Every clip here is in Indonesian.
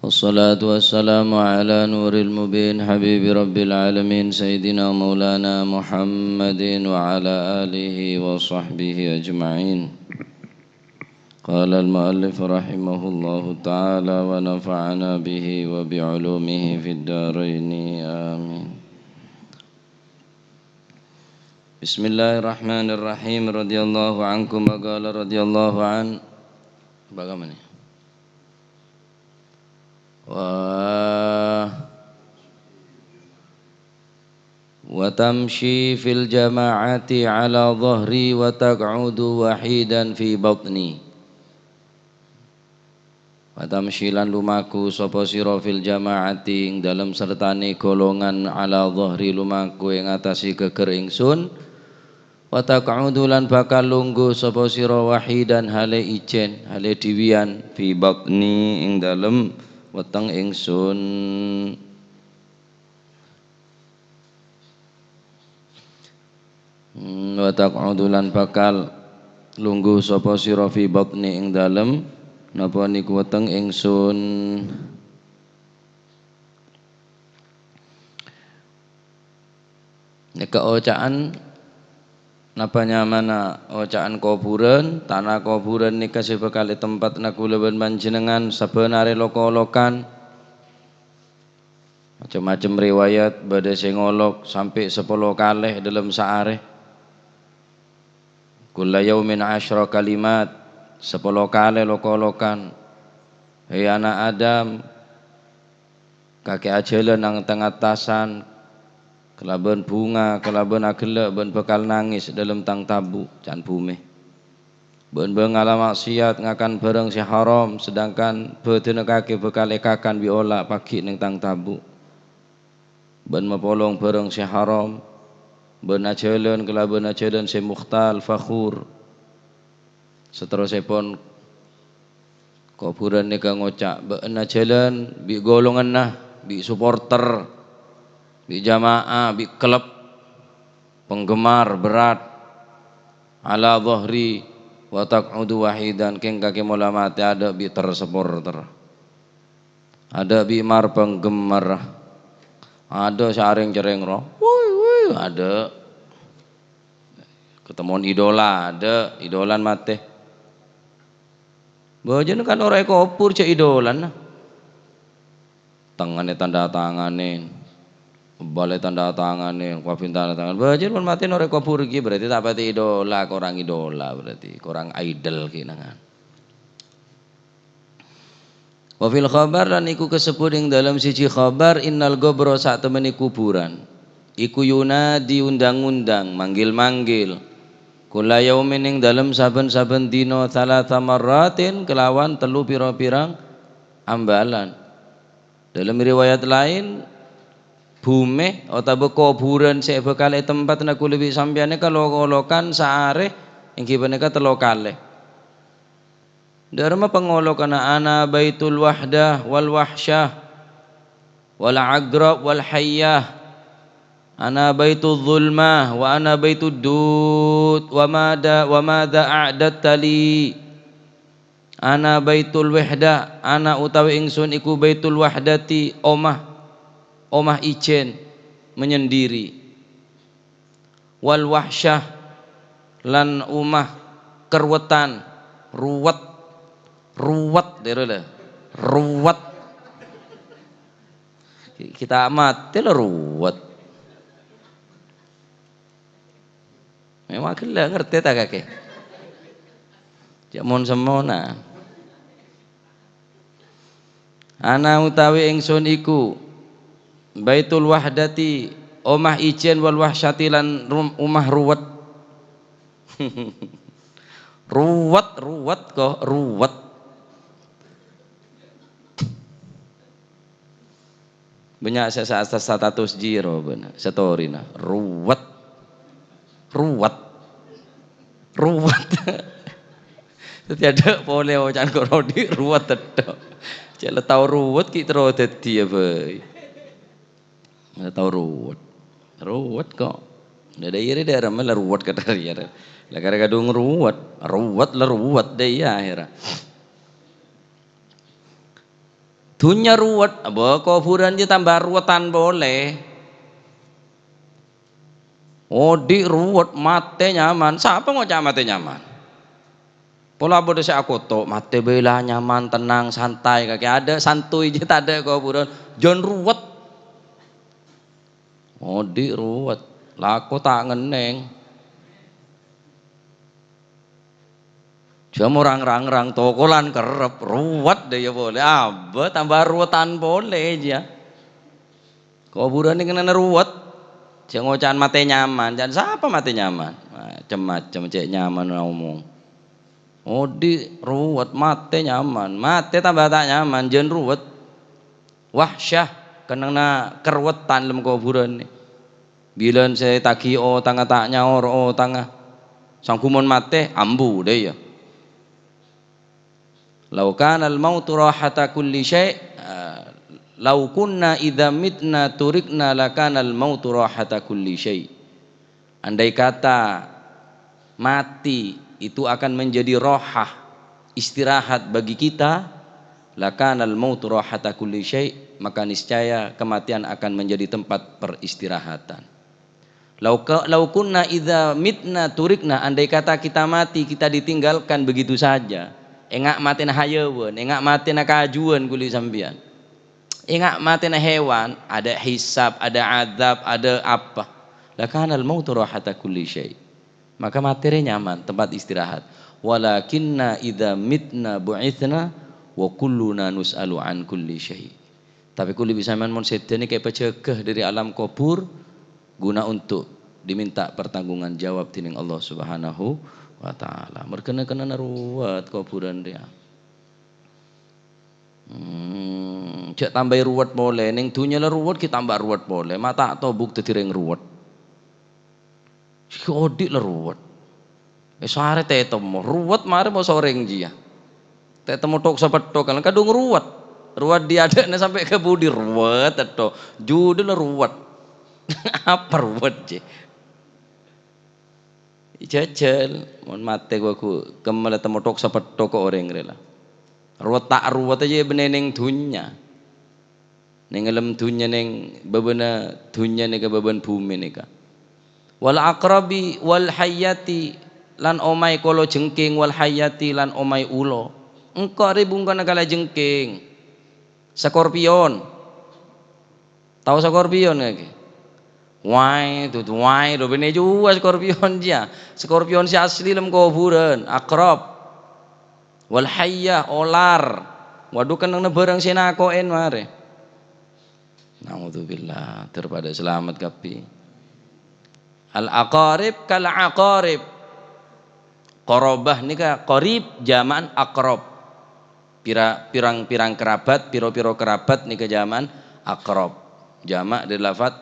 والصلاة والسلام على نور المبين حبيب رب العالمين سيدنا مولانا محمد وعلى آله وصحبه أجمعين. قال المؤلف رحمه الله تعالى ونفعنا به وبعلومه في الدارين آمين. بسم الله الرحمن الرحيم. رضي الله عنكم وقال رضي الله عن bagaimana وتمشي في الجماعة على ظهري وتقعد وحيدا في بطني. Watamshi lan lumaku sapa sira fil jamaati ing dalem sertane golongan ala dhahri lumaku ing atasi geger ingsun. Wa taq'udu lan bakal lungguh sapa sira wahidan hale ijen hale diwian fi batni ing dalem weteng ingsun. Wa taq'udu lan bakal lungguh sapa sira fi batni ing dalem napa niku weteng ingsun. Nek keocaan napa nyamana ocaan kuburan, tanah kuburan nika sebekali tempat nakula ben panjenengan sabenare loko-lokan. Macam-macam riwayat badhe sing ngolok sampai 10 kalih dalam saare. Kulla yaumin 10 kalimat, 10 kali loko-lokan. Hei anak Adam, kakek ajalan nang tengah tasan, kelaban bunga, kelaban agelak, ben bekal nangis dalam tang tabu, can bumi. Ben ngala maksiat ngakan bareng si haram, sedangkan bedene kakek bekal ekakan biola pagi ning tang tabu. Ben mepolong bareng si haram, ben ajalan kelaban ajalan si mukhtal fakhur. Seterusipun kuburan nika ngocak beena jalan bi golongan nah bi supporter bi jamaah bi klub penggemar berat ala dhahri wa taq'udu wahidan keng kaki mula mati ada bi tersupporter ada bi mar penggemar ada saring cereng roh woi ada ketemuan idola ada idolan mati. Bajan kan orang kopur cek idolan, tangannya tanda tanganin, balai tanda tanganin, kuafin tanda tangan. Bajan pun mati orang kopur ki berarti tak pati idola, korang idola berarti korang idol kinangan. Wafil khabar dan iku kesebut ing dalam siji khabar innal gobro saat temani kuburan, iku yunadi undang-undang manggil-manggil. Kula yaumin ing dalem saben-saben dina salasa marratin kelawan telu pira-pirang ambalan. Dalam riwayat lain bumi atau kuburan sik bekale tempat nak kuliwi sampeyan kalau kolokan saare ing kibaneka telu kalih. Dharma pengolokan ana baitul wahdah wal wahsyah wal agrab wal hayyah. Ana baitul zulmah wa ana baitud dud wa madza a'dat tali. Ana baitul wahdah, ana utawi ingsun iku baitul wahdati, omah ijen menyendiri. Wal wahsyah lan omah kerwetan, ruwet derele. Ruwet. Kita mati lho ruwet. Memang gila ngerti tak kakek? Jamon semona. Ana utawi ingsun iku baitul wahdati, omah ijen wal wahsyati lan omah ruwet. ruwet kok ruwet. Banyak saya status jiro benar setorina ruwet. Tiada boleh wajan korodi ruwet tetap. Jala tahu ruwet kita terus dadi ya boy. Mana tahu ruwet kok. Ada iri daerah mana ruwet kata dia. Lah kadang ruwet lah ruwet deh ya akhirnya. Dunya ruwet, apa kuburan dia tambah ruwetan boleh. Odi ruwet mate nyaman, siapa mau mate nyaman? Pola bodoh saya aku tuh mate bela nyaman tenang santai kaki ada santuy aja tak ada kuburan. Jon ruwet, odi ruwet, laku tak ngeneng. Jam orang-orang tokolan kerep ruwet deh ya boleh, abah tambah ruwetan boleh aja. Kuburan ini kena ruwet, jangan ngocan mate nyaman, jangan siapa mate nyaman, macam-macam cek nyaman ngomong. Odi ruwet mate nyaman, mate tambah tak nyaman, jangan ruwet. Wahsyah kena kerwetan dalam kuburan ini. Bila saya taki tangga tak nyaur tangga, sangkumun mate ambu deh ya. Lau kana al-mautu rahata kulli syai' lau kunna idza mitna turikna lakana al-mautu rahata kulli syai'. Andai kata mati itu akan menjadi rohah istirahat bagi kita, lakana al-mautu rahata kulli syai', maka niscaya kematian akan menjadi tempat peristirahatan. Lau kunna idza mitna turikna, andai kata kita mati kita ditinggalkan begitu saja. Engak mati na hayawan, engak mati na kajuan kuli sambian. Engak mati na hewan, ada hisab, ada adab, ada apa. Lakanal mautu rahata kulli syai'. Maka materi nyaman, tempat istirahat. Walakinna idza mitna bu'ithna wa kulluna nus'alu an kulli syai'. Tapi kuli bisa men setan ini kayak pecegah dari alam kubur guna untuk diminta pertanggungan jawab tining Allah Subhanahu wa ta'ala. Merkena kena ruwet kuburan dia. Cek tambah ruwet boleh, ning dunya la ruwet kita tambah ruwet boleh. Mata atau bukti tireng ruwet. Si odik la ruwet. Sare tetemo ruwet mare mau soreng dia. Tetemo tok sapetok kan kadung ruwet. Ruwet dia ada sampai ke budi ruwet atau judul la ruwet. Apa ruwet je? Jajal mon mate gua ku kemala temotok sapetok ko orang rela. Ruwet tak ruwet aja beneneng dunya. Ning alam dunya ning bebena dunya ning beban bumi nika. Wal aqrabi wal hayati lan omai kolo jengking wal hayati lan omai ulo. Engko ribungkana kala jengking. Skorpion. Tahu skorpion lagi? Wai tu wai do bene juga skorpion dia. Skorpion si asli dalam kuburan, akrab. Wal hayyah olar. Waduh kan nang barang sinakoen mare. Naudzubillah terpada selamat kapi. Al aqarib kal aqarib. Qarabah nika qarib zaman akrab. Pirang-pirang kerabat, piro-piro kerabat nika zaman akrab. Jamak dari lafaz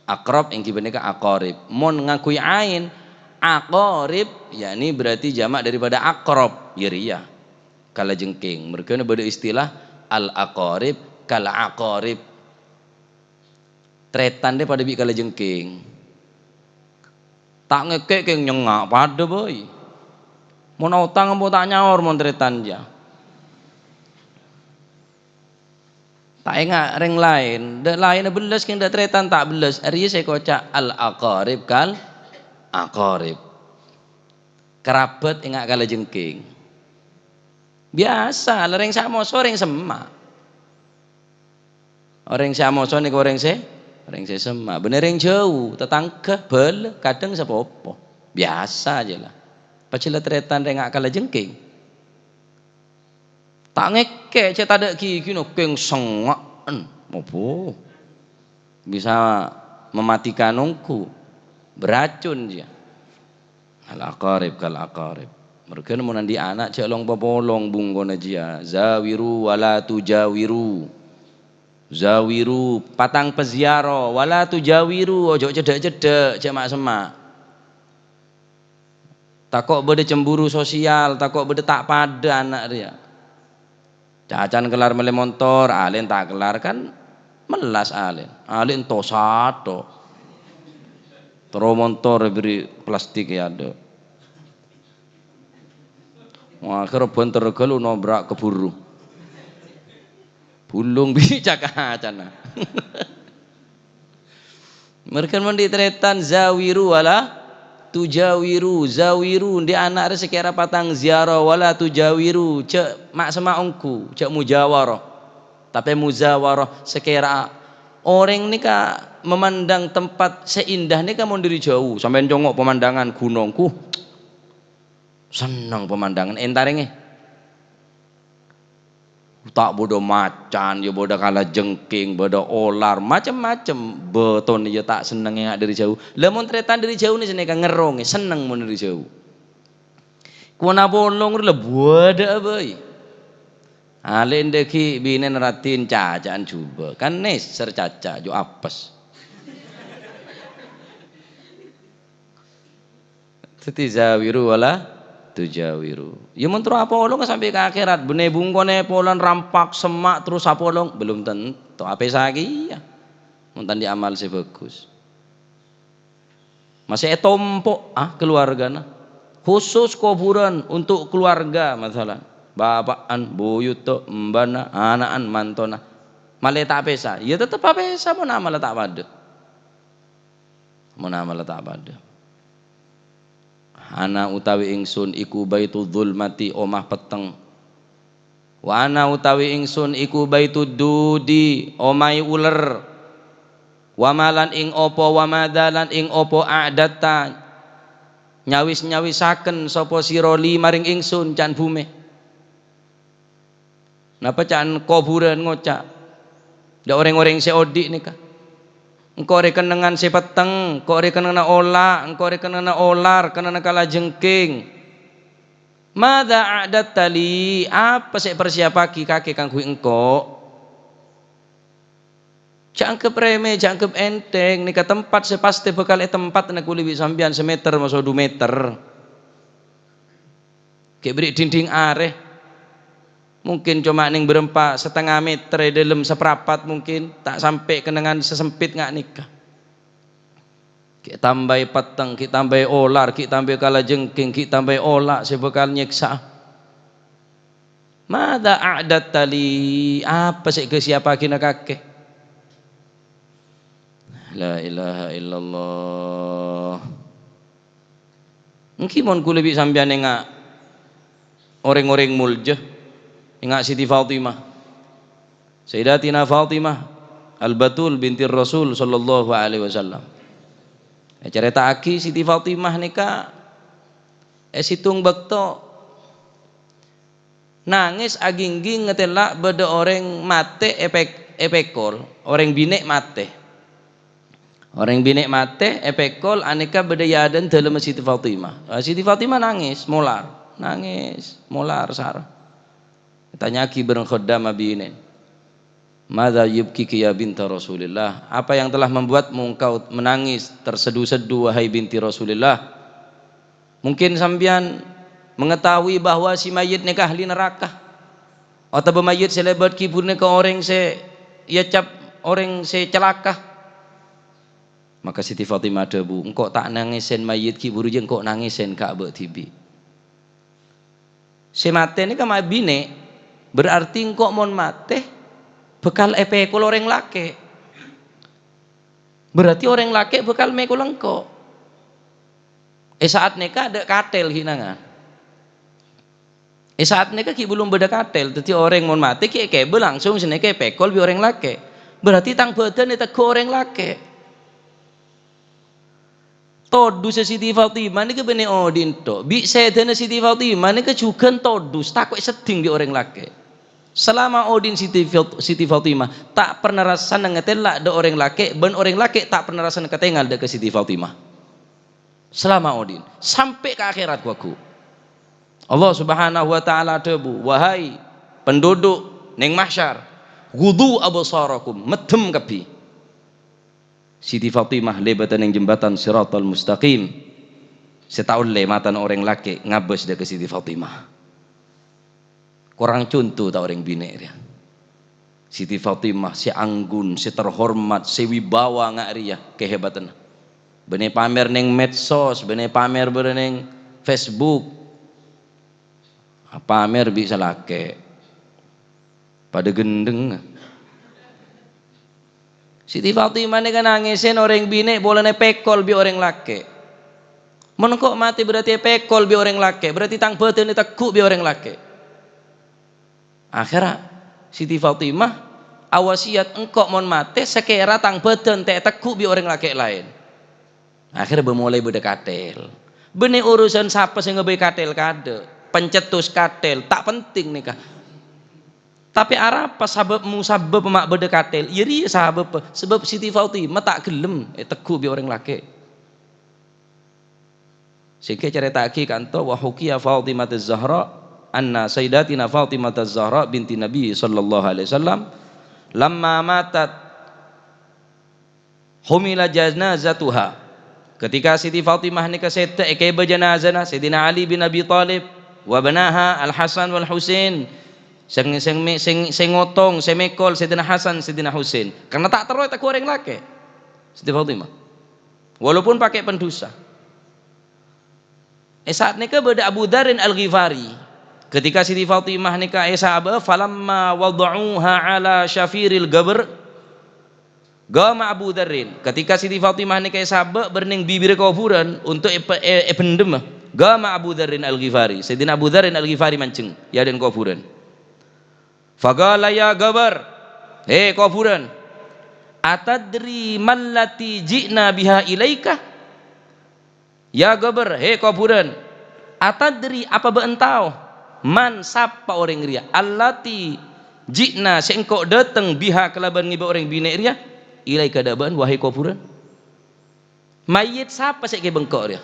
akrab yang kibanika aqarib. Mon ngakui ain aqarib yakni berarti jamak daripada akrab ya kala jengking. Mereka ada istilah al aqarib kala aqarib. Tretan dia pada bi kala jengking. Tak ngekek keng nyengak pada boy. Mon utang mau tak nyaur mon tretan dia. Tak ingat ring lain, dak lain belas keng dak tretan tak belas. Ari saya kocak al aqarib kal aqarib. Kerabat ingat kala jengking. Biasa, lereng samoso ring semak. Orang samoso niku orang se semak. Bener ring jauh, tetangga bel kadang sepopo. Biasa aja lah. Pacila tretan ring kala jengking. Tak ngekek cek tak ada gigi no keng sengak mopo bisa mematikan nungku beracun dia. Al aqarib kal aqarib. Mereka mau nanti anak cek long popolong bungkon aja. Zawiru wala tujawiru. Zawiru patang peziaro wala tujawiru ojo cedek-cedek cek mak semak. Takok bede cemburu sosial, takok bede tak pada anak dia. Cacan kelar mele motor, alen tak kelar kan melas alen tosato. Terus motor beri plastik ya ada. Wah, akhirnya banter galu nobrak keburu. bulung bicak acana. Mereka mandi tretan zawiru wala tujawiru, zawiru di anak sekira patang ziarah wala tujawiru cek mak semaungku cek mujawarah tapi muzawarah sekira orang ni ka memandang tempat seindah ni ka mau dari jauh sampai jongok pemandangan gunungku senang pemandangan entarenge tak bodoh macan ya bodoh kala jengking bodoh olar macam-macam beton ya tak seneng yang dari jauh lemon tretan dari jauh ni seneng ngerong seneng mau dari jauh kuna bolong le bodoh boy alen deki binen ratin cacaan coba kan nes sercaca jo apes tetizawiru wala tujawiru ya mentro apolong sampai ke akhirat bene bungkone polan rampak semak terus apolong belum tentu apa lagi ya muntan di amal sih bagus masih tompo keluarga nah khusus kuburan untuk keluarga masalah bapaan buyut to mbana anaan mantona malah tak pesa ya tetap pesa mau nama letak pada mau nama letak pada ana utawi ingsun iku baitu dzulmati omah peteng wa ana utawi ingsun iku baitu dudi omai uler wa malan ing opo wa madalan ing opo a'datta nyawis-nyawisaken sapa sira li maring ingsun can bume napa can kuburan ngocak ndak orang-orang seodik nikah engkau rekenangan sepeteng, engkau rekenangan olah, engkau rekenangan olar, kenana kala jengking. Mada adat tali, apa sih persiapaki kaki kangku engkau? Jangkep remeh, jangkep enteng, nika tempat sepasti bekal tempat nak kulibi sambian semeter masuk 2 meter. Kayak beri dinding areh, mungkin cuma ning berempat setengah meter dalam seperapat mungkin tak sampai kenangan sesempit ngak nikah kita tambah peteng kita tambah olar kita tambah kala jengking kita tambah olak sebekal nyeksa mada a'dat tali apa sih ke siapa kina kakek la ilaha illallah mungkin mon kulibi sambian ngak orang-orang muljah ingat Siti Fatimah Sayyidatina Fatimah Al-Batul binti Rasul sallallahu alaihi wasallam cerita aki Siti Fatimah nika situng bekto nangis agingging ngetelak beda orang mate epekol orang binek mate epekol aneka beda yadan dalam Siti Fatimah nangis molar sarah tanya ki bareng khaddam abinen madza yubkiki ya binta Rasulillah apa yang telah membuatmu engkau menangis terseduh-seduh wahai binti Rasulillah mungkin sambian mengetahui bahwa si mayit nikah ahli neraka atau mayit selebat kiburnya ke orang se ia cap orang se celaka maka Siti Fatimah debu engkau tak nangisin mayit kiburu je engkau nangisin kak tibi si mate ini kan bine berarti engkau mon mate bekal epekul orang laki berarti orang laki bekal mekul engkau saat nikah ada katel hinangan saat nikah ki belum beda katel jadi orang mon mate ki kebe langsung seneke epekul bi orang laki berarti tang badan itu ke orang laki todu Siti Fatimah ini ke bene odin to bi sedene Siti Fatimah ini ke juga todu takut seding di orang laki selama odin Siti Fatimah tak pernah rasa ngetelak de orang laki ben orang laki tak pernah rasa ketengal de ke Siti Fatimah selama odin sampai ke akhirat waku Allah subhanahu wa ta'ala debu wahai penduduk ning mahsyar gudu absarakum medem kebi Siti Fatimah lebatan yang jembatan Siratal Mustaqim setahun lematan orang laki ngabes de ke Siti Fatimah kurang contoh tak orang bine dia Siti Fatimah si anggun si terhormat si wibawa ngak ria kehebatan bene pamer neng medsos bene pamer bereneng Facebook pamer bisa lake pada gendeng Siti Fatimah ini kan nangisin orang bini boleh pekol bi orang laki. Menengkok mati berarti pekol bi orang laki, berarti tang beten ni tekuk bi orang laki. Akhirnya Siti Fatimah awasiat engkok mon mati sekira tang beten tekuk bi orang laki lain. Akhirnya bermulai berdekatel. Benih urusan siapa sing ngebe katel kade, pencetus katel tak penting nih kah. Tapi apa sababmu sabab mak berdekatel? Iri sabab sebab Siti Fatimah tak gelem teguh bi orang laki. Sehingga cerita ki kanto wa hukiya Fatimah az-Zahra anna sayyidatina Fatimah az-Zahra binti Nabi sallallahu alaihi wasallam lamma matat humila janazatuha. Ketika Siti Fatimah ni kasete ke jenazah Sayyidina Ali bin Abi Thalib wa banaha Al-Hasan wal Husain sing ngotong semekol Sayyidina Hasan Sayyidina Husain karena tak terus tak goreng laki Siti Fatimah walaupun pakai pendosa. Saat nikah beda Abu Dzarin Al-Ghifari ketika Siti Fatimah nikah sahabat falamma wada'uha ala syafiril gabr gama Abu Dzarin ketika Siti Fatimah nikah sahabat berning bibir kuburan untuk pendem gama Abu Dzarin Al-Ghifari Sayyidina Abu Dzarin Al-Ghifari mancing ya den kuburan. Faqala ya gabar, hei kuburan, atadri mallati ji'na biha ilaika? Ya gabar, hei kuburan, atadri apa beentau? Man sapa orang ria? Allati ji'na sengkok datang biha kelaban ngiba orang bine ria? Ilaika daban wahai kuburan. Mayit sapa sek ke bengkok ria?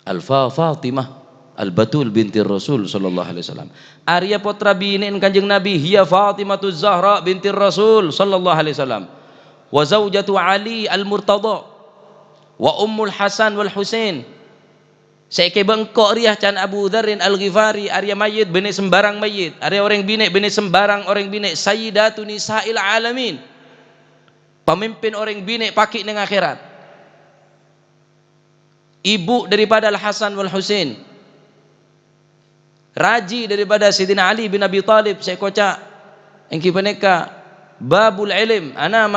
Alfa Fatimah Al-Batul binti Rasul sallallahu alaihi wasallam. Arya putra binin Kanjeng Nabi hiya Fatimah Zahra binti Rasul sallallahu alaihi wasallam. Wa zaujatu Ali Al-Murtada wa Ummul Hasan wal Husain. Saiki bengkok riah can Abu Dzarin Al-Ghifari arya mayit bini sembarang mayit. Arya orang bini bini sembarang orang bini sayyidatu nisa'il alamin. Pemimpin orang bini pakik ning akhirat. Ibu daripada Al-Hasan wal Husain. Raji daripada Sayyidina Ali bin Abi Thalib saya kocak engki peneka babul ilm ana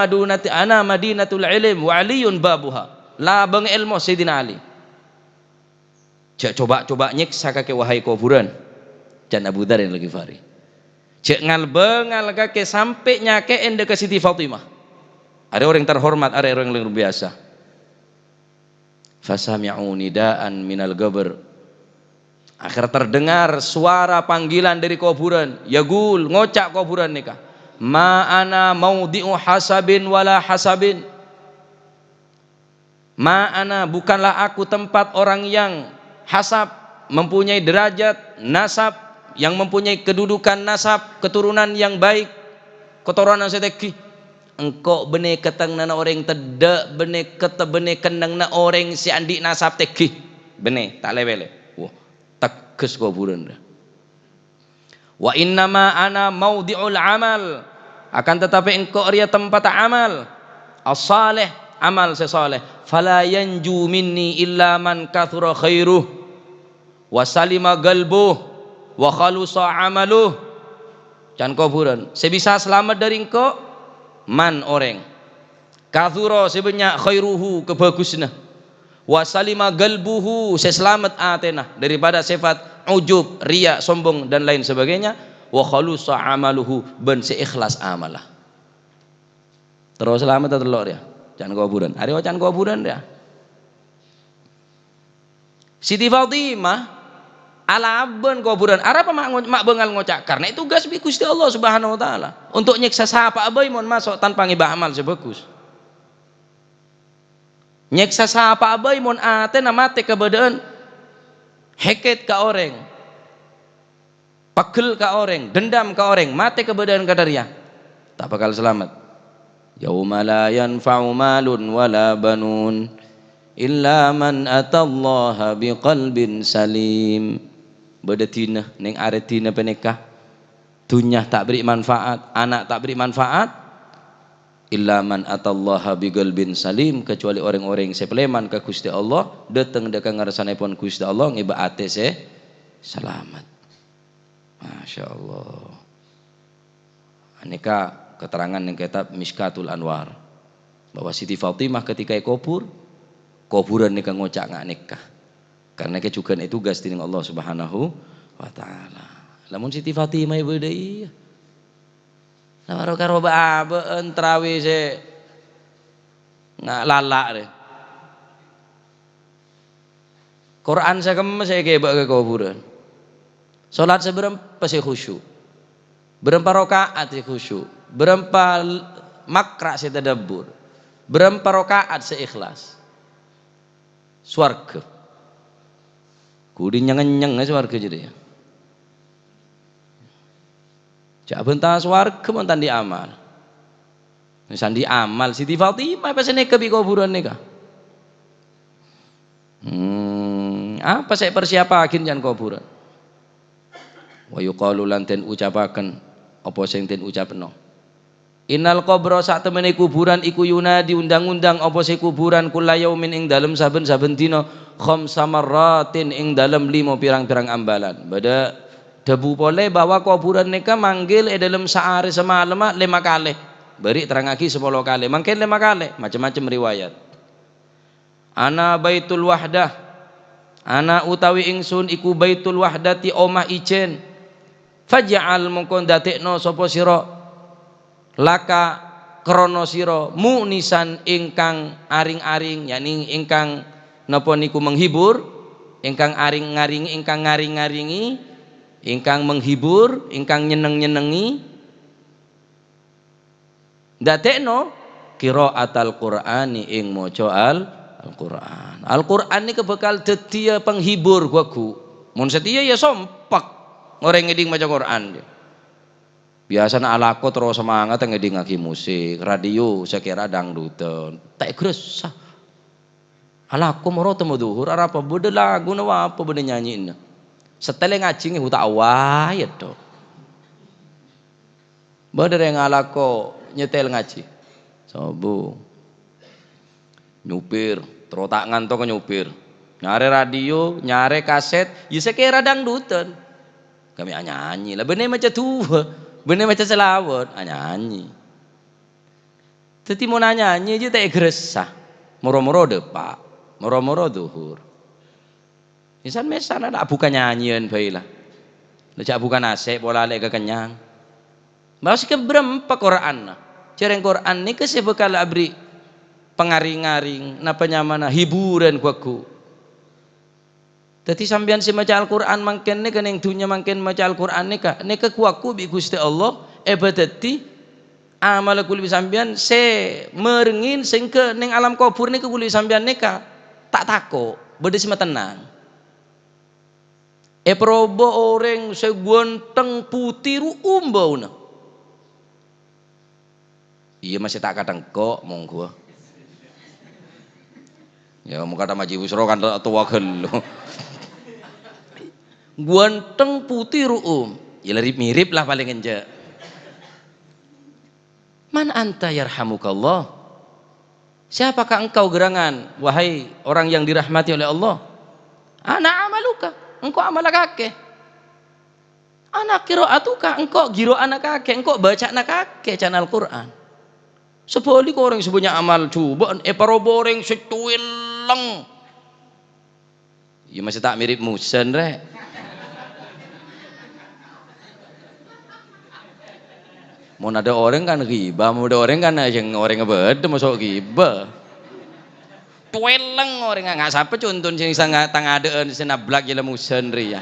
madinatul ilm wa aliyun babuha la bang ilmu Sayyidina Ali. Cek coba nyiksa kake wahai kuburan can Abu Dzarin Al-Ghifari. Cek ngalbengal kake sampai nyake ende ke Siti Fatimah. Ada orang terhormat, ada orang yang luar biasa. Fasami'u nidaan minal gabr. Akhir terdengar suara panggilan dari kuburan. Yagul ngocak kuburan nikah. Ma ana maudhi'u hasabin wala hasabin. Ma ana bukanlah aku tempat orang yang hasab mempunyai derajat nasab yang mempunyai kedudukan nasab keturunan yang baik keturunan seteki. Engkau bene keteng nana orang tidak bene kete bene kendang na orang si andi nasab teki bene tak lewele. Tegas kuburan dah. Wa innama ana maudhi'ul amal akan tetapi engkau ria tempat amal as-salih amal sesaleh fala yanju minni illa man kathura khairuh wa salima qalbuh wa khalusa amaluh can kuburan sebisa selamat dari engkau man orang kathura sebanyak khairuhu kebagusna wa salima galbuhu seselamat atena daripada sifat ujub, riya, sombong dan lain sebagainya wa khalusa amaluhu ben seikhlas amalah. Terus selamat atau telur ya? Can kuburan. Ari can kuburan ya. Siti Fatimah ala abban kuburan. Arapa mak bengal ngocak karena itu tugas bi Gusti Allah Subhanahu wa taala untuk nyiksa sapa abai mon masuk tanpa ngibah amal sebagus. Nyeksa sapa abai mon ate na mate kebedean heket ka orang pegel ka orang dendam ka orang mate kebedean kadarya tak bakal selamat. Yauma la yanfa'u malun wala banun illa man atallaha biqalbin salim. Bedetina ning aretina penekah dunya tak beri manfaat anak tak beri manfaat illa man atallaha biqalbin salim kecuali orang-orang sepeleman ke Gusti Allah datang dekat ngarsanipun Gusti Allah ngiba ate se selamat. Masya Allah. Aneka keterangan yang kitab Mishkatul Anwar bahwa Siti Fatimah ketika kubur kuburan nikah ngocak nggak nikah karena juga itu tugas dari Allah Subhanahu wa taala. Lamun Siti Fatimah ibu deui lamaro karo baabeun trawi se nggak lalak deh. Quran saya kemes saya kebak ke kuburan. Salat seberapa sih khusyuk. Berapa rakaat sih khusyuk. Berapa makra sih tadabbur. Berapa rakaat sih ikhlas. Swarga. Kudi nyeng-nyeng swarga jadi. Jak bentar swarga mantan di amal. Misan di amal Siti Fatimah pas nikah bi kuburan nikah. Apa saya persiapakin jangan kuburan. Wa yuqalu lan den ucapaken apa sing den ucapno. Innal qabra sak temene kuburan iku yunadi undang-undang apa sing kuburan kullayaumin ing dalem saben-saben dina khamsa marratin ing dalem 5 pirang-pirang ambalan. Bada debu pole bahwa kuburan nika manggil dalam sehari semalam 5 kali. Beri terangaki 10 kali. Mangke 5 kali, macam-macam riwayat. Ana baitul wahdah. Ana utawi ingsun iku baitul wahdati omah ijen. Faj'al mongko ndadekno sapa sira laka krana sira munisan ingkang aring-aring, yakni ingkang napa niku menghibur, ingkang aring-aring, ingkang ngaring-ngaringi, ingkang menghibur, ingkang nyeneng-nyenengi. Ndadekno qiraatal Qur'ani ing maca Al-Qur'an. Al-Qur'an niki bakal dadi penghibur gugu. Mun setia ya sompak orang ngeding maca Quran. Biasanya alako terus semangat ngeding ngaki musik, radio sekira dangdutan. Tak gresah. Alako moro temu duhur apa bede lagu na apa bede nyanyiin. Seteleng ngaji huta awayat to. Bede yang alako nyetel ngaji. Sobo. Nyupir, terotak ngantok nyupir. Nyare radio, nyare kaset, ya sekira dangdutan. Kami nyanyi lah bener macam tua bener macam selawat nyanyi tapi mau nyanyi aja tak gresah moro-moro depak moro-moro duhur misal ada bukan nyanyian baiklah lejak bukan asik bola lek kenyang masih ke berapa Quran cereng Quran ni kesih bekal abri pengaring-ngaring napa nyamana hiburan kuaku. Jadi sambian si maca Al-Quran mangken nika ning dunya mangken maca Al-Quran nika kuaku bi Gusti Allah ebadati amal kuli sambian se merengin sing ke ning alam kubur nika kuli sambian nika tak tako bede sima tenang. Probo orang seguanteng putih umbauna. Iya masih tak kadang kok mong gua. Ya mau kata maji busro kan tua gelo. Guanteng putih ya mirip lah paling enja. Man anta yarhamukallah. Siapakah engkau gerangan wahai orang yang dirahmati oleh Allah? Ana amaluka, engkau amal kakek. Anak qiraatuka, engkau giro anak kakek, engkau baca anak kakek channel Quran. Sebali kau orang sepunya amal coba parobo orang setuileng. Ya masih tak mirip musen rek. Mau ada orang kan riba, mau ada orang kan yang orang ngebed masuk riba. Tueleng orang nggak sampai contoh sing sangat tangadeen senablak jela musen ria.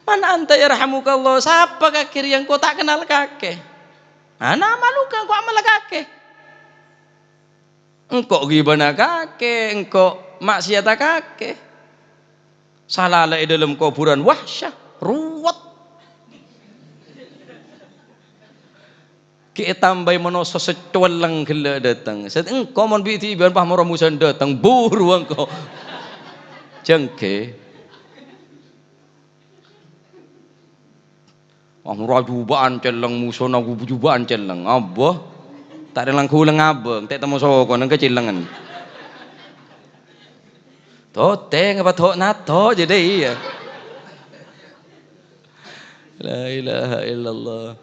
Mana anta yarhamukallah, siapa kakir yang kau tak kenal kakek? Ana maluka kau amal kakek. Engkau gimana kakek, engkau maksiat kakek. Salah lah dalam kuburan wahsyah ruwet kita tambah menoso secoleng gila datang set engkau mon biti biar pah moromusan datang buru engkau jengke jubaan celeng musona jubaan celeng abah tak ada langkulang abang tak temu soko nang kecilengan tote ngapa tok nato jadi iya La ilaha illallah.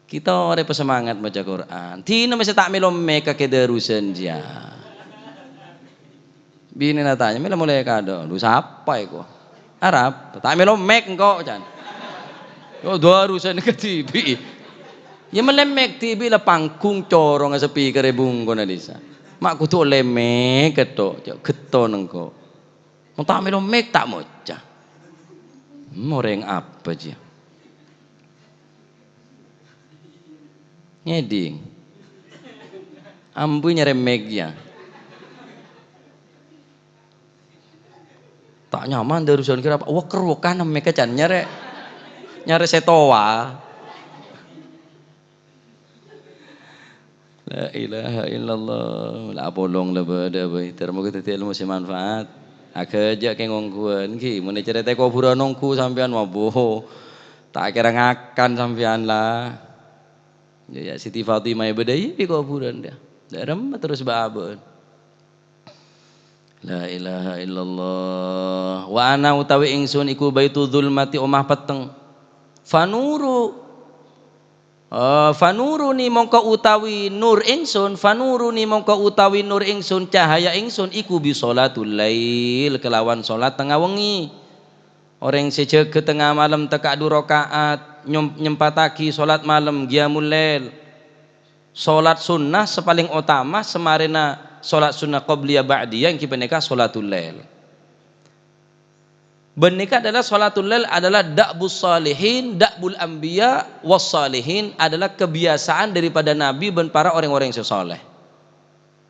Kita orang pesemangat baca Quran. Tina masih tak melom meka kederusan dia. Bini natanya, mila mulai kado. Lu siapa itu? Arab. Tak melom mek engkau can. Oh dua urusan ke TV. Ya melemek TV lah pangkung corong sepi kerebung kau nadisa. Mak ku tu lemek ketok, keton engkau. Mau tak melom mek tak moca. Moreng apa je? Ngeding. Ambu nyeremek ya. Tak nyaman dari urusan kira apa? Wah kerukan mereka can nyare setoa. La ilaha illallah. La bolong la bada bae. Termo kita ilmu si manfaat. Akeja ke ngongkuan ki mun cerita kuburan nongku sampean mabuh. Tak kira ngakan sampean lah. Ya Siti Fatimah bedai di kuburan dia. Darem terus baabon. La ilaha illallah. Wa ana utawi ingsun iku baitu zulmati omah peteng. Fanuru ni mongko utawi nur ingsun, fanuru ni mongko utawi nur ingsun cahaya ingsun iku bi sholatul lail kelawan salat tengah wengi. Orang sejak ke tengah malam teka 2 rakaat nyempataki salat malam qiyamul lail. Salat sunnah sepaling utama semarena salat sunnah qabliyah ba'diyah yang kipeneka salatul lail. Benika adalah salatul lail adalah da'bus salihin, da'bul anbiya was salihin adalah kebiasaan daripada nabi dan para orang-orang yang soleh.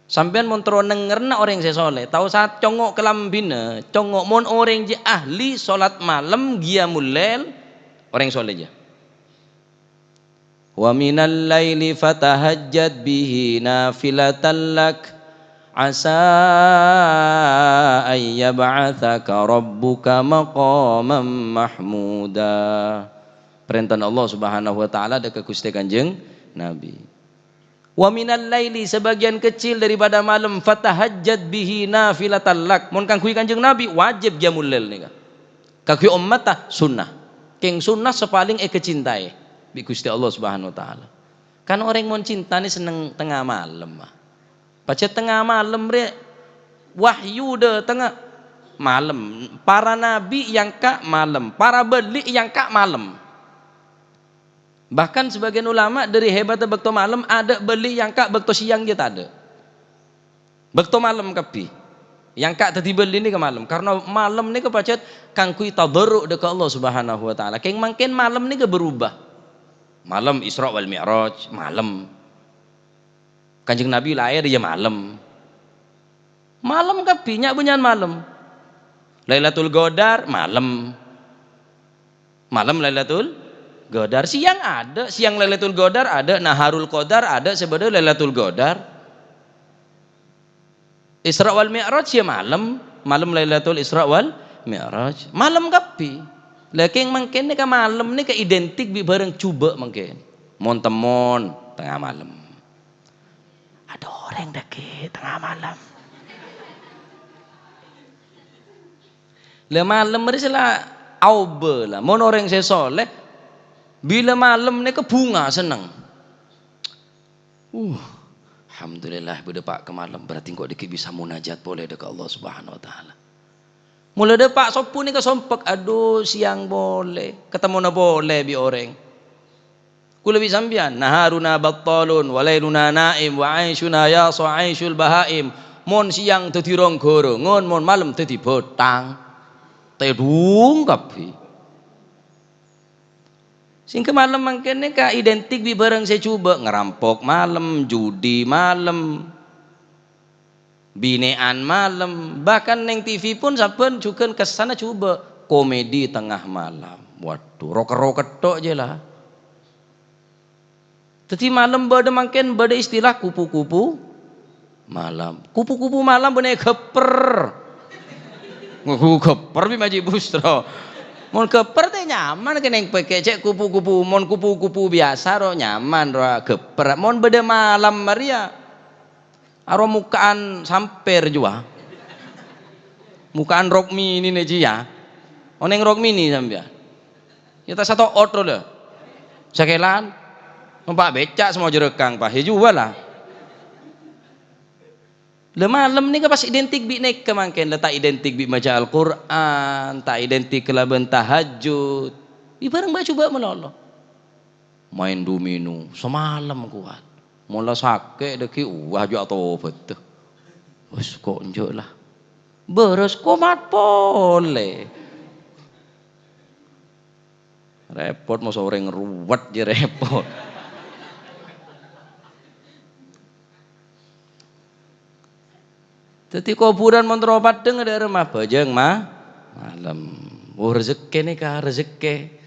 Sampean mun tro nengerna orang yang soleh, tahu saat congok kelambina, congok mon orang je ahli salat malam qiyamul lail orang soleh je. Wa minal laili fatahajjad bihi nafilatan lak asa ayyab'atsaka rabbuka maqaman mahmuda. Perintah Allah Subhanahu wa taala ada ke Gusti Kanjeng Nabi. Wa minal laili sebagian kecil daripada malam fatahajjad bihi nafilatan lak. Mun kang kui Kanjeng Nabi wajib qiyamul lail nika. Kaki ummata sunnah. King sunnah sepaling kecintai bi Gusti Allah Subhanahu wa taala. Kan orang mun cinta ni seneng tengah malam. Baca tengah malam re wahyu de tengah malam. Para nabi yang kak malam, para beli yang kak malam. Bahkan sebagian ulama dari hebatnya bekto malam ada beli yang kak bekto siang dia tak ada. Bekto malam kapi. Yang kak tadi beli ini ke malam karena malam ni ke pacet kang kui tadarruk dekat Allah Subhanahu wa taala. Keng mungkin malam ni ke berubah. Malam Isra wal Mi'raj, malam. Kanjeng Nabi lahir ya malam. Malam kapi nyak bunyan malam. Lailatul Qadar malam. Malam Lailatul Qadar siang ada, siang Lailatul Qadar ada, Naharul Qadar ada sebenarnya Lailatul Qadar. Isra wal Mi'raj ya malam, malam Lailatul Isra wal Mi'raj. Malam kapi. Laking mungkin ni ke malam ni ke identik bi bareng cuba mungkin. Mon temon tengah malam. Ada orang daki tengah malam. Le malam mari sila aube lah. Mon orang saya soleh bila malam ni ke bunga senang. Alhamdulillah berdepak ke malam berarti kok dikit bisa munajat boleh dekat Allah Subhanahu wa taala. Mula depak sopu ni ke sompek aduh siang boleh ketemu na boleh bi orang. Ku lebih sambian naharuna battalun walailuna naim wa aishuna ya sa'aishul bahaim. Mon siang tadi rong gorongon mon malam tadi botang tedung kapi singke malam mangkene ka identik bi bareng saya coba ngerampok malam judi malam binean malam bahkan neng TV pun saben juga kesana coba komedi tengah malam waduh roker-roker tok je lah. Tadi malam bade mangken bade istilah kupu-kupu malam. Kupu-kupu malam bener keper. Keper bi maji bustro. Mon keper teh nyaman keneng peke cek kupu-kupu. Mon kupu-kupu biasa ro nyaman ro keper. Mon bade malam Maria. Aro mukaan samper jua. Mukaan rok mini neji ya. Oneng rok mini sampean. Kita satu outro lah. Sakelan, Pak becak semua jerekang Pak, ya juga lah. Le malam ni kan pas identik bi naik kemangken, tak identik bi baca Al-Quran, tak identik kelaban tahajud. Bi bareng baca coba melolo. Main domino semalam kuat. Mula sakit deki juga tobat tuh. Wes kok njok lah. Beres komat pole. Repot mau sore ngeruwet je repot. Jadi kuburan menterobat dengan ada rumah bajang malam. Oh rezeki nih kah rezeki.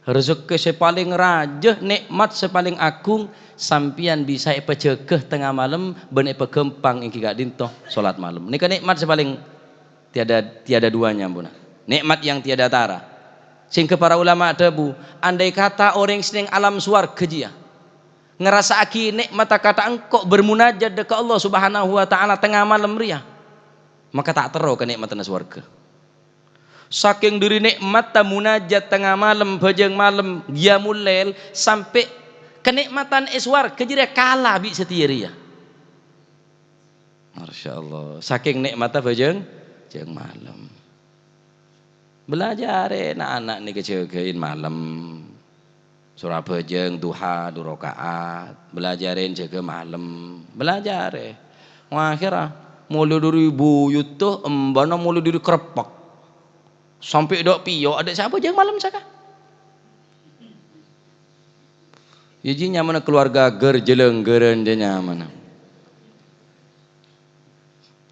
Rezeki sepaling raja, nikmat sepaling agung. Sampian bisa pecegeh tengah malam, benek pegempang ingki gak dintoh solat malam. Ini kan nikmat sepaling tiada duanya buna. Nikmat yang tiada tara. Sehingga para ulama debu, andai kata orang seneng alam swarga dia. Ngerasa aki nikmat kata engkau bermunajat dekat Allah Subhanahu wa taala tengah malam ria, maka tak terus kenikmatan surga. Saking diri nikmat munajat tengah malam bajang malam qiyamul lail sampai kenikmatan surga jadi kalah bi setiria. Masyaallah, saking nikmatnya bajang malam. Belajar anak-anak ni kecil-kecil malam. Surah bajeng duha 2 rakaat, belajarin jaga malam, belajar akhirnya mulai dari buyut tuh embana mulai dari kerepek sampai dok pio ada siapa jeng malam saka jadi nyaman keluarga gerjeleng geren dia nyaman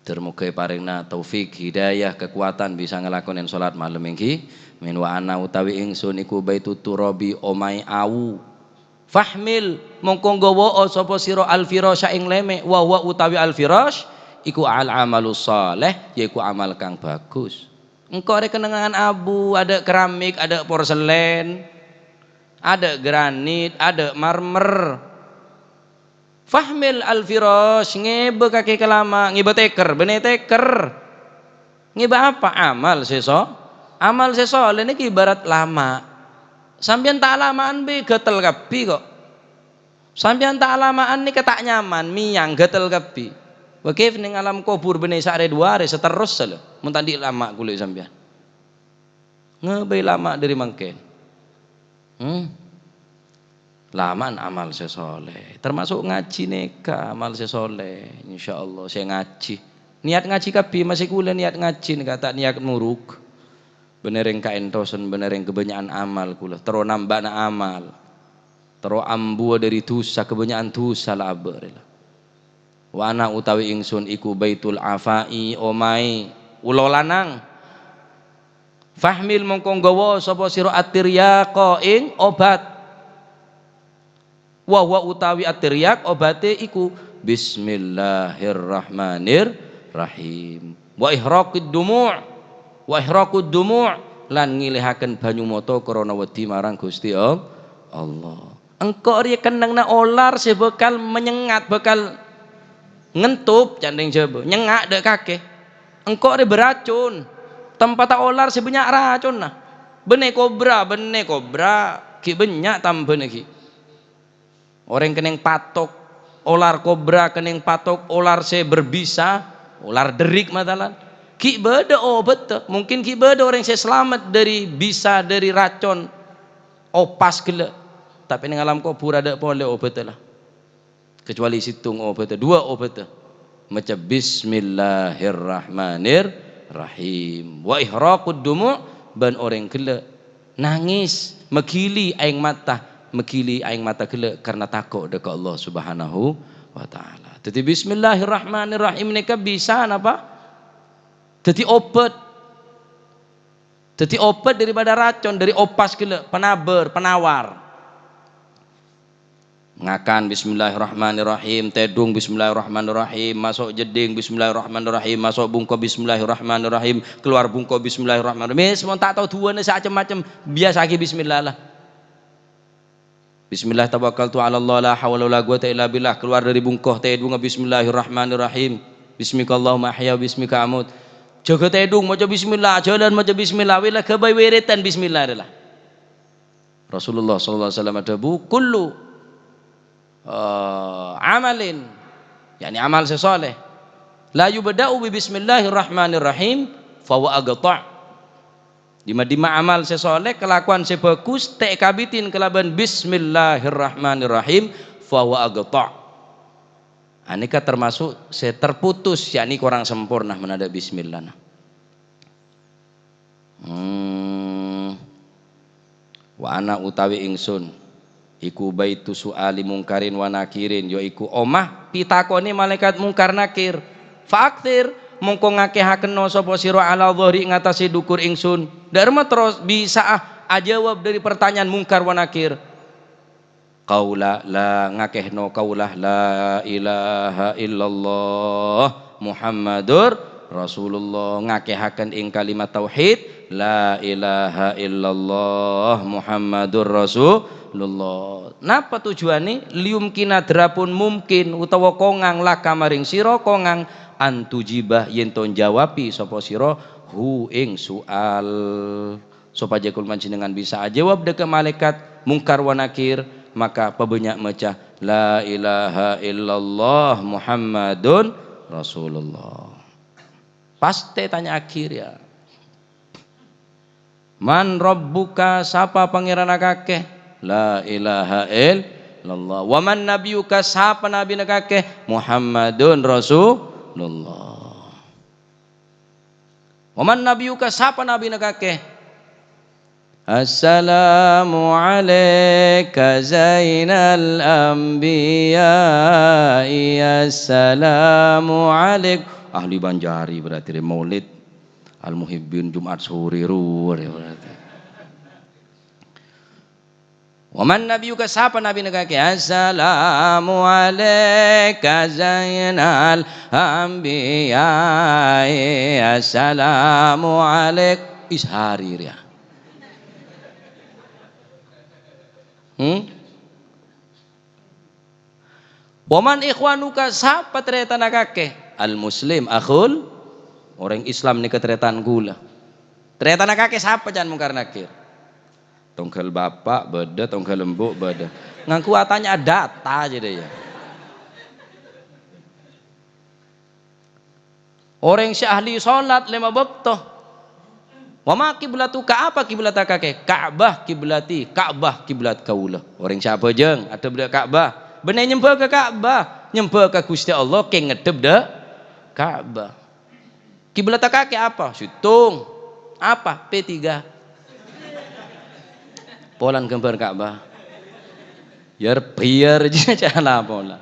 termukai paringna taufik hidayah kekuatan bisa ngelakonin sholat malam ini min wa ana utawi ingsun iku baitu turabi omai awu fahmil mongko nggawa sapa sira al firasya ing leme wa utawi al firash iku al amalus saleh yaiku amal kang bagus. Engkau ada kenangan abu, ada keramik, ada porselen, ada granit, ada marmer. Fahmil al firash ngebe kaki kelama ngebe teker bene teker ngebe apa amal seso amal sesoleh ini ibarat lama. Sampeyan tak lamaan be gatel kapi kok. Sampeyan tak lamaan ni ketak nyaman, miyang gatel kapi. Wakif ning alam kubur bene sare 2 hari seterus selo. Mun tadi lama kulit sampeyan. Ngebe lama dari mangken. Lamaan amal sesoleh. Termasuk ngaji neka amal sesoleh. Insyaallah saya ngaji. Niat ngaji kapi masih kula niat ngaji kata niat muruk. Benereng kaentosen benereng kebanyakan amal kula terus nambah na amal terus ambua dari dosa kebanyakan dosa lah abarila wa ana utawi ingsun iku baitul afai omai ulo lanang fahmil mongko nggawa sapa sira atiryaqa ing obat wa utawi atiryak obate iku bismillahirrahmanirrahim wa ihraqid dumu' wa ihraqud dumu' lan ngilihaken banyu mata krana wedi marang Gusti Allah. Engko riye kenengna olar se bakal menyengat bakal ngentup canding jaba nyengak dek kakek. Engko riye beracun. Tempat olar se banyak racun nah. Bene kobra ki banyak tambene ki. Orang keneng patok olar kobra keneng patok olar se berbisa, olar derik matalan. Ki beda obat mungkin ki beda orang saya selamat dari bisa dari racun opas gila tapi ning alam kubur ada boleh obat lah kecuali situng obat 2 obat macam bismillahirrahmanirrahim wa ihraqud dumu' ban orang gila nangis megili aing mata gila karena takut dekat Allah Subhanahu wa taala. Jadi bismillahirrahmanirrahim ini bisa apa? Jadi obat daripada racun dari opas gila penawar ngakan bismillahirrahmanirrahim tedung bismillahirrahmanirrahim masuk jeding bismillahirrahmanirrahim masuk bungko bismillahirrahmanirrahim keluar bungko bismillahirrahmanirrahim semua tak tahu tuane macam-macam biasa lagi bismillah lah bismillah tawakkaltu ala Allah la haula wala quwata illa billah keluar dari bungko tedung bismillahirrahmanirrahim bismikallahumma ahya bismika amut jaga tedung maca bismillah jalan maca bismillah wila kebai wiritan bismillah adalah Rasulullah sallallahu alaihi wasallam ada kullu amalin, yakni amal sesoleh, la yubda'u bi bismillahirrahmanirrahim fawa agta'. Dima amal sesoleh, kelakuan sebagus tek kabitin kelaban bismillahirrahmanirrahim fawa agta'. Anika termasuk terputus, yakni kurang sempurna menada bismillah. Wa ana utawi ingsun iku baitu suali mungkarin wa nakirin, ya iku omah pitakoni malaikat mungkar nakir. Faktir mongko ngakehaken sapa sira ala dhahri ngatasi dukur ingsun. Dharma terus bisa ajawab dari pertanyaan mungkar wa nakir. Qaula la ngakehno kaulah la ilaha illallah Muhammadur Rasulullah, ngakehaken ing kalimat tauhid la ilaha illallah Muhammadur Rasulullah. Napa tujuane? Lium kinadrapun mungkin utawa kongang laka maring sira kongang antujibah yen to jawabi sapa sira hu ing soal. Sapa jakul panjenengan bisa jawab deke malaikat mungkar wa nakir, maka pebanyak macah la ilaha illallah Muhammadun Rasulullah. Pasti tanya akhir ya. Man rabbuka, sapa pangeran kakeh? La ilaha illallah. Wa man nabiyuka, sapa nabi kakeh? Muhammadun Rasulullah. Wa man nabiyuka, sapa nabi kakeh? Assalamu alayka zainal anbiya, assalamu alayk. Ahli Banjari berarti maulid al muhibbin Jumat sore ruwur berarti. Wa man nabiyuka, sapa nabi negake? Assalamu alayka zainal anbiya, assalamu alayk. Isharir ya. Waman ikhwanuka, sapa tretan kakek? Al muslim akhul, orang Islam ni ketretan gula. Tretan kakek sapa jangan mungkar nakir? Tongkel bapak beda, tongkel lembuk beda. Ngangku atanya data aja deh ya. Orang si ahli salat lima waktu. Wa ma kiblatuka, apa kiblat kakek? Ka'bah kiblati, Ka'bah kiblat kaula. Orang siapa jeng? Ada benda Ka'bah. Bener nyembah ke Ka'bah, nyembah ke Gusti Allah ke ngedep dah Ka'bah. Kiblat kakek apa? Situng. Apa? P3. Polan gambar Ka'bah. Biar jangan pola.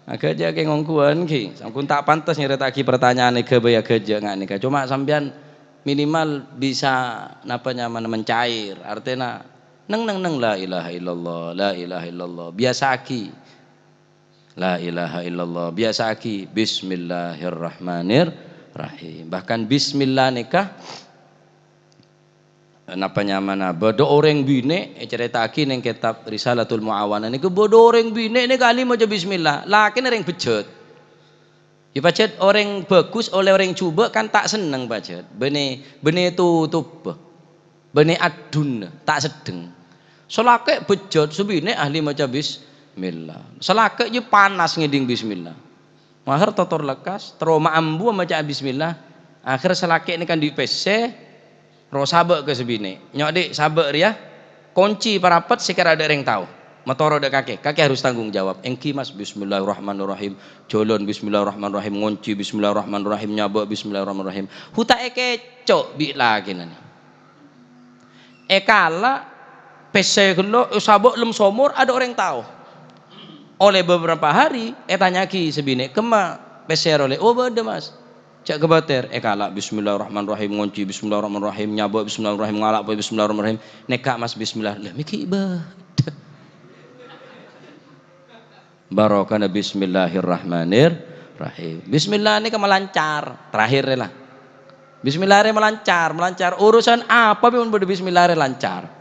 Agak aja ke ngongkuan ki. Sampun tak pantas nyeretaki pertanyaan ke baya kerja nggak nika. Cuma sampean minimal bisa napa nyaman mencair, artinya neng la ilaha illallah, la ilaha illallah biasa aki, la ilaha illallah biasa aki, bismillahirrahmanirrahim. Bahkan bismillah nikah napa nyaman bodo orang bine cerita aki neng kitab Risalatul Muawana niku bodo orang bine nih kali mau bismillah lakin orang bejot. Ya pacet orang bagus oleh orang coba kan tak seneng pacet. Bene tutup, bene adun tak sedeng. Selake bejot subine ahli maca bismillah. Selake je panas ngeding bismillah. Mahar totor lekas, trauma ambu maca bismillah. Akhir selake ini kan di PC, ro sabek ke subine. Nyok dik sabek ya. Kunci parapet sekira ada yang tahu. Matoro dek kakek harus tanggung jawab. Engki mas bismillahirrahmanirrahim, jolon bismillahirrahmanirrahim, ngunci bismillahirrahmanirrahim, nyabak bismillahirrahmanirrahim. Huta kecok bi lagi nani. Kala pese gelo sabok lem somor ada orang tahu. Oleh beberapa hari tanya ki sebine kema pese oleh oh beda mas. Cak kebater kala bismillahirrahmanirrahim, ngunci bismillahirrahmanirrahim, nyabak bismillahirrahmanirrahim, ngalak bismillahirrahmanirrahim. Neka mas bismillah. Lah miki ibadah. Barokana bismillahirrahmanirrahim. Bismillah ini melancar terakhir lah. Bismillahirrahmanirrahim melancar urusan apa pun pada bismillah lancar.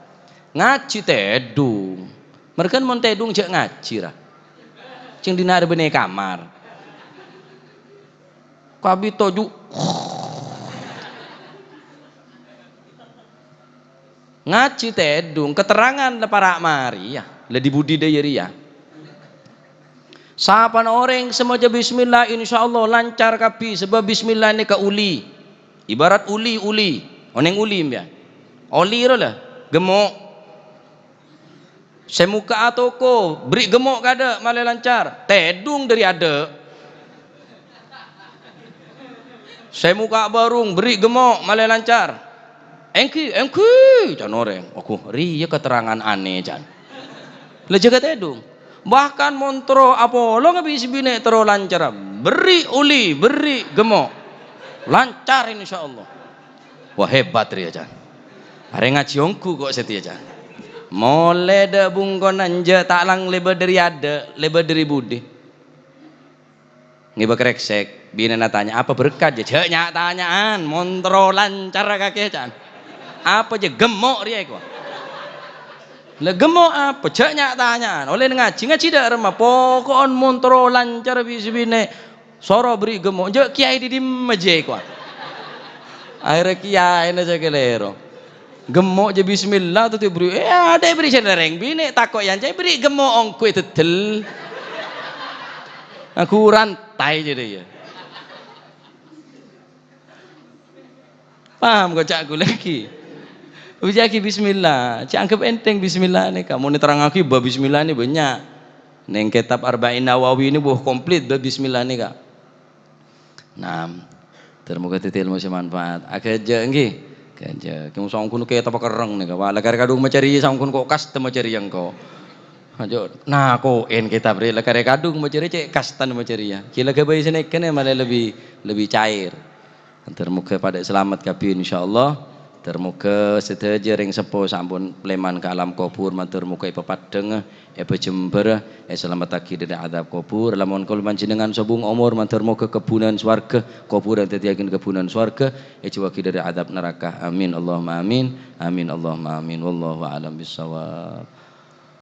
Ngaji tedung. Mereka mau tedung cek ngaji lah. Cing dinar bene kamar. Kabi toju. ngaji tedung keterangan le para mari ya le dibudidaya ria. Sapan orang semoga bismillah insyaallah lancar kapi sebab bismillah ni ka uli. Ibarat uli oneng uli ya. Oli lah gemuk. Semuka atoko beri gemuk kada malah lancar. Tedung dari ada. Semuka barung beri gemuk malah lancar. Engki jan orang. Aku ria keterangan aneh jan. Le jaga tedung. Bahkan montro Apollo ngabis bine tero lancar. Beri uli, beri gemuk. Lancar insyaallah. Wah hebat ria jan. Are ngajiongku kok setia jan. Mole de bungkonan je tak lang leba dari ada, leba dari budi. Ngibak reksek, bina tanya apa berkat je? Ceknya tanyaan, montro lancar kakek jan. Apa je gemuk ria kok? Le gemuk apa? Ceknya tanyaan. Oleh ngaji dak remah. Pokokon montro lancar bisbine. Soro beri gemuk. Je kiai di meje kok. Akhirnya kiai na kelero. Gemuk je bismillah tu beri. Ada beri cendereng bine takok yang cai beri gemuk ongku itu tel. Aku rantai je dia. Paham kok cak aku lagi. Ujaki bismillah, cak anggap enteng bismillah nih kamu nih terang aku bah bismillah nih banyak. Neng kitab Arba'in Nawawi ini buah komplit bah bismillah nih kak. Nah, termoga titil masih manfaat. Akhirnya enggih, kerja. Kamu sangkun kayak apa kereng nih kak. Wala kadung mencari sangkun kok custom mencari yang kau. Nah, kok en kitab re kadung mencari cek custom mencari ya. Kila kebayi senekan malah lebih cair. Termoga pada selamat kapi insyaallah. Termuka sedaja ring sepo sampun pleman ke alam kubur matur muka pepadeng Jember selamat taki dari adab kubur lamun kul panjenengan sobung umur matur muka kebunan swarga kubur yang tetiakin kebunan swarga cuwaki dari adab neraka amin Allahumma amin amin Allahumma amin wallahu a'lam bissawab.